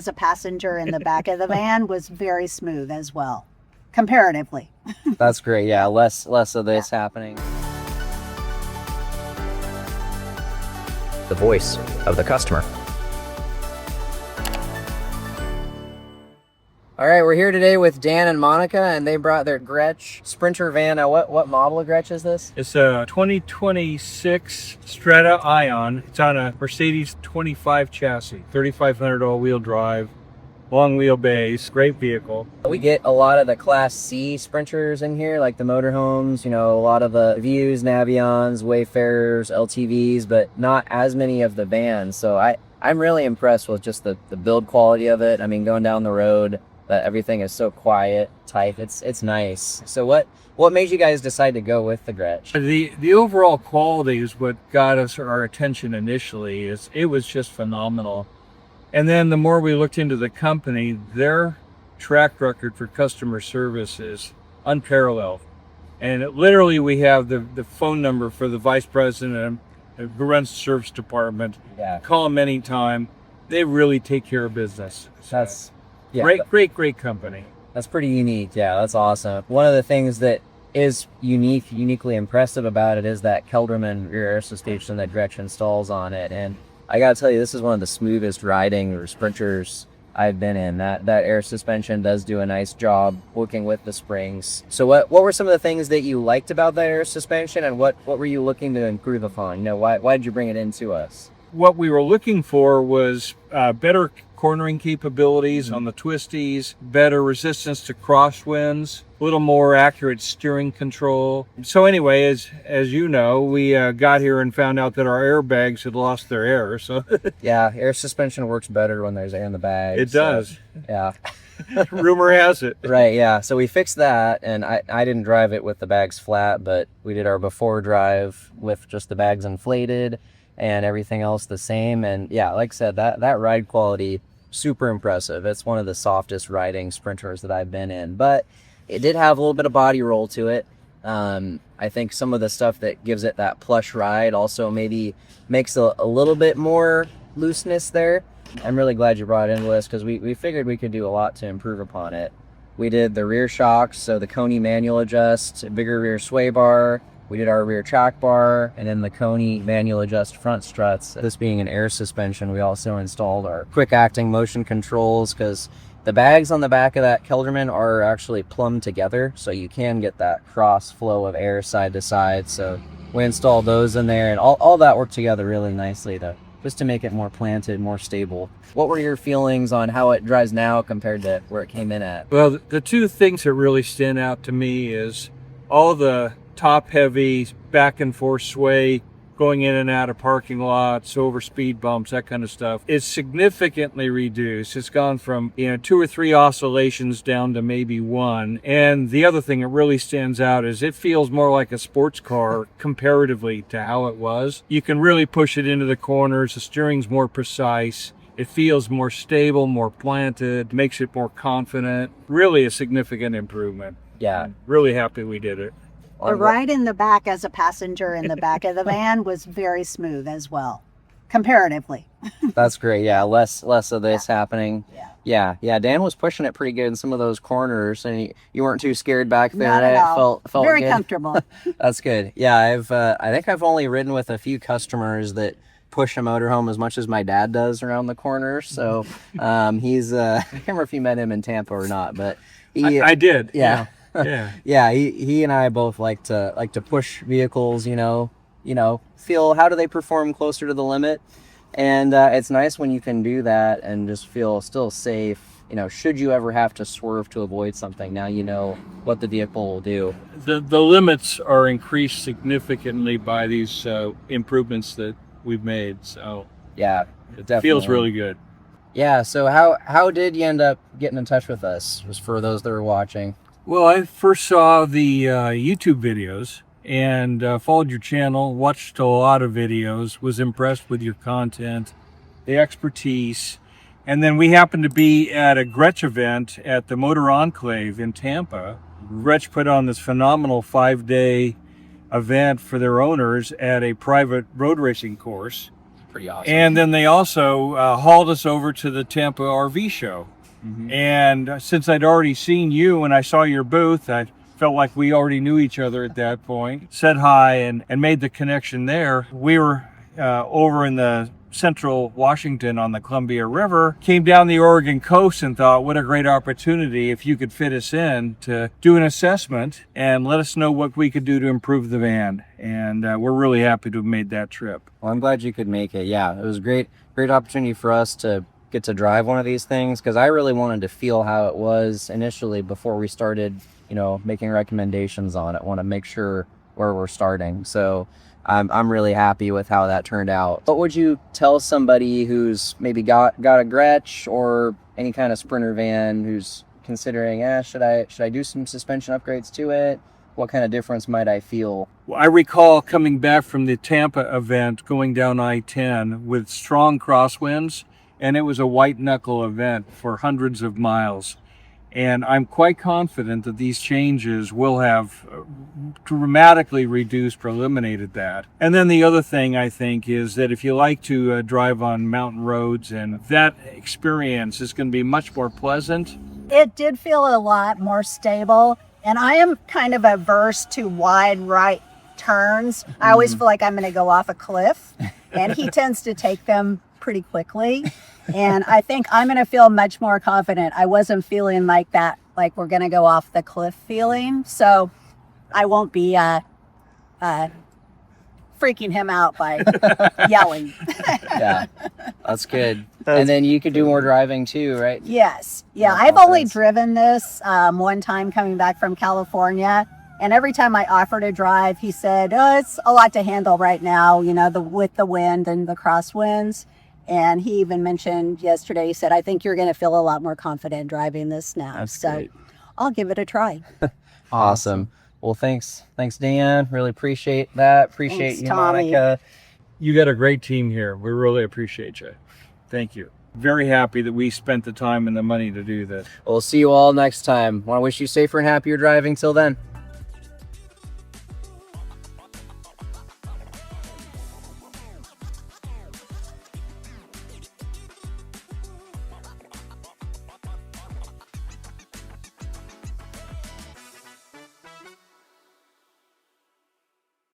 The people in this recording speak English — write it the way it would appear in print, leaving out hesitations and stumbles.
as a passenger in the back of the van was very smooth as well, comparatively. That's great. Yeah, less of this happening. The voice of the customer. All right, we're here today with Dan and Monica, and they brought their Grech Sprinter van. Now, what model of Grech is this? It's a 2026 Strada-ion. It's on a Mercedes 25 chassis, 3500 all-wheel drive, long wheelbase, great vehicle. We get a lot of the Class C Sprinters in here, like the motorhomes, you know, a lot of the Views, Navions, Wayfarers, LTVs, but not as many of the vans. So I'm really impressed with just the build quality of it. I mean, going down the road, that everything is so quiet, tight. It's nice. So what made you guys decide to go with the Grech? The overall quality is what got us our attention initially. It was just phenomenal. And then the more we looked into the company, their track record for customer service is unparalleled. And literally we have the phone number for the vice president who runs the service department. Yeah. Call them anytime. They really take care of business. That's great company. That's pretty unique. Yeah, that's awesome. One of the things that is uniquely impressive about it is that Kelderman Air Suspension that Grech installs on it. And I gotta tell you, this is one of the smoothest riding or sprinters I've been in. That air suspension does do a nice job working with the springs. So what were some of the things that you liked about that air suspension, and what were you looking to improve upon? You know, why did you bring it in to us? What we were looking for was better cornering capabilities on the twisties, better resistance to crosswinds, a little more accurate steering control. So anyway, as you know, we got here and found out that our airbags had lost their air. So yeah, air suspension works better when there's air in the bag. It does. Yeah. Rumor has it. Right, yeah. So we fixed that, and I didn't drive it with the bags flat, but we did our before drive with just the bags inflated and everything else the same. And yeah, like I said, that ride quality, super impressive. It's one of the softest riding Sprinters that I've been in, but it did have a little bit of body roll to it. I think some of the stuff that gives it that plush ride also maybe makes a little bit more looseness there. I'm really glad you brought it into this, because we figured we could do a lot to improve upon it. We did the rear shocks, so the Coney manual adjust, bigger rear sway bar. We did our rear track bar, and then the Coney manual adjust front struts. This being an air suspension, we also installed our quick acting motion controls, because the bags on the back of that Kelderman are actually plumbed together, so you can get that cross flow of air side to side. So we installed those in there, and all that worked together really nicely just to make it more planted, more stable. What were your feelings on how it drives now compared to where it came in at? Well, the two things that really stand out to me is all the top-heavy, back-and-forth sway going in and out of parking lots, over speed bumps, that kind of stuff. It's significantly reduced. It's gone from 2 or 3 oscillations down to maybe 1. And the other thing that really stands out is it feels more like a sports car comparatively to how it was. You can really push it into the corners. The steering's more precise. It feels more stable, more planted, makes it more confident. Really a significant improvement. Yeah. I'm really happy we did it. The ride in the back as a passenger in the back of the van was very smooth as well, comparatively. That's great. Yeah, less of this happening. Yeah. Yeah. Dan was pushing it pretty good in some of those corners, and you weren't too scared back there. Not at all. Felt very good. comfortable. That's good. Yeah, I think I've only ridden with a few customers that push a motorhome as much as my dad does around the corner. So he's I can't remember if you met him in Tampa or not, but I did. Yeah. Yeah. He and I both like to push vehicles, feel how do they perform closer to the limit. And it's nice when you can do that and just feel still safe. Should you ever have to swerve to avoid something, now you know what the vehicle will do. The limits are increased significantly by these improvements that we've made. So yeah, it definitely feels really good. Yeah. So how did you end up getting in touch with us? Just for those that are watching. Well, I first saw the YouTube videos and followed your channel, watched a lot of videos, was impressed with your content, the expertise. And then we happened to be at a Grech event at the Motor Enclave in Tampa. Grech put on this phenomenal 5-day event for their owners at a private road racing course. Pretty awesome. And then they also hauled us over to the Tampa RV show. And since I'd already seen you and I saw your booth, I felt like we already knew each other at that point. Said hi and made the connection there. We were over in the central Washington on the Columbia River, came down the Oregon coast and thought, what a great opportunity if you could fit us in to do an assessment and let us know what we could do to improve the van. And we're really happy to have made that trip. Well, I'm glad you could make it. Yeah, it was a great opportunity for us to get to drive one of these things, because I really wanted to feel how it was initially before we started, making recommendations on it. Want to make sure where we're starting. So I'm really happy with how that turned out. What would you tell somebody who's maybe got a Grech or any kind of Sprinter van who's considering, should I do some suspension upgrades to it? What kind of difference might I feel? I recall coming back from the Tampa event, going down I-10 with strong crosswinds, and it was a white knuckle event for hundreds of miles. And I'm quite confident that these changes will have dramatically reduced or eliminated that. And then the other thing I think is that if you like to drive on mountain roads, and that experience is going to be much more pleasant. It did feel a lot more stable. And I am kind of averse to wide right turns. I always feel like I'm going to go off a cliff. And he tends to take them pretty quickly. And I think I'm going to feel much more confident. I wasn't feeling like that, like we're going to go off the cliff feeling. So I won't be freaking him out by yelling. Yeah, that's good. And then you could do more driving too, right? Yes. Yeah, More I've only confidence. driven this one time coming back from California. And every time I offered to drive, he said, it's a lot to handle right now, with the wind and the crosswinds. And he even mentioned yesterday, he said, I think you're going to feel a lot more confident driving this now. That's so great. I'll give it a try. Awesome. Well, thanks, Dan. Really appreciate that. Appreciate Thanks, you, Tommy. Monica. You got a great team here. We really appreciate you. Thank you. Very happy that we spent the time and the money to do this. We'll see you all next time. Want to wish you safer and happier driving till then.